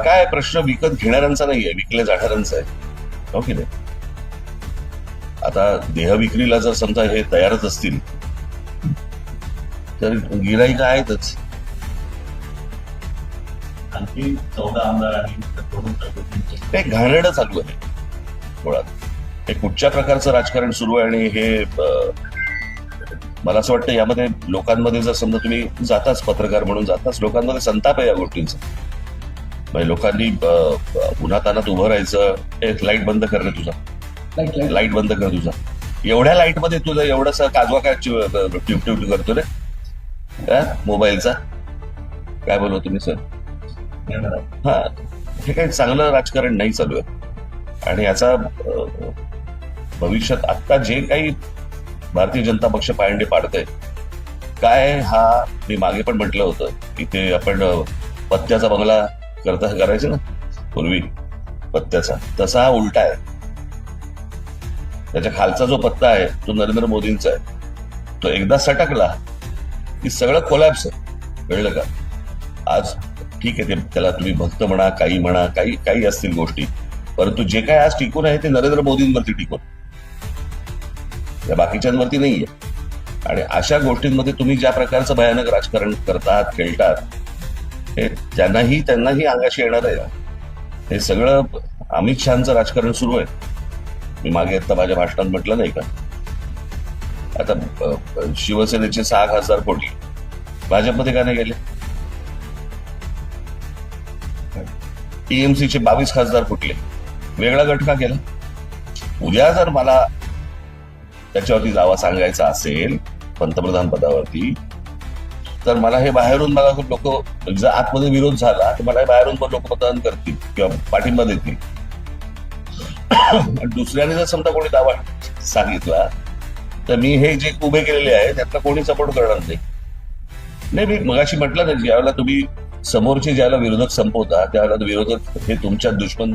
काय प्रश्न विकत घेणाऱ्यांचा नाहीये, विकल्या जाणाऱ्यांचा आहे, हो की नाही? आता देह विक्रीला जर समजा हे तयारच असतील तर गिराईक आहेतच. आणखी 14 आमदार आणि हे घाणेरडं चालू आहे मुळात. हे कुठच्या प्रकारचं राजकारण सुरू आहे आणि हे मला असं वाटतं यामध्ये लोकांमध्ये जर समजा तुम्ही जाताच, पत्रकार म्हणून जाताच, लोकांमध्ये संताप आहे या गोष्टींचा. म्हणजे लोकांनी उन्हातानात उभं राहायचं, एक लाईट बंद करणे तुझा, लाईट बंद कर तुझा, एवढ्या लाईट मध्ये तुझं एवढासा काजवा काय टिवटिव करतो रे मोबाईलचा, काय बोलव तुम्ही सर? हा, हे काही चांगलं राजकारण नाही चालू आहे. आणि याचा भविष्यात आता जे काही भारतीय जनता पक्ष पायंडे पाडतंय काय, हा मी मागे पण म्हटलं होतं की ते आपण पत्त्याचा बंगला करायचं ना पूर्वी, पत्त्याचा, तसा हा उलटा आहे. त्याच्या खालचा जो पत्ता आहे तो नरेंद्र मोदींचा आहे. तो एकदा सटकला की सगळं कोलॅप्स आहे, कळलं का? आज ठीक आहे, ते त्याला तुम्ही भक्त म्हणा, काही म्हणा, काही असतील गोष्टी, परंतु जे काय आज टिकून आहे ते नरेंद्र मोदींवरती टिकून, या बाकीच्यांवरती नाहीये. आणि अशा गोष्टींमध्ये तुम्ही ज्या प्रकारचं भयानक राजकारण करतात, खेळतात, हे त्यांनाही अंगाशी येणार आहे. हे सगळं अमित शहाचं राजकारण सुरू आहे. मी मागे आता माझ्या भाषणात म्हटलं नाही का, आता शिवसेनेचे 6 खासदार फोडले, भाजपमध्ये का नाही गेले? टीएमसीचे 22 खासदार फुटले, वेगळा गट का केला? उद्या जर मला त्याच्यावरती दावा सांगायचा असेल पंतप्रधान पदावरती, तर मला हे बाहेरून मला लोक, जर आतमध्ये विरोध झाला तर मला बाहेरून पण लोक मतदान करतील किंवा पाठिंबा देतील. दुसऱ्याने जर समजा कोणी दावा सांगितला तर मी हे जे उभे केलेले आहे त्यातला कोणी सपोर्ट करणार नाही. मी मगाशी म्हटलं ना, ज्यावेळेला तुम्ही समोरचे ज्यावेळेला विरोधक संपवता त्यावेळेला विरोधक हे तुमच्या दुश्मन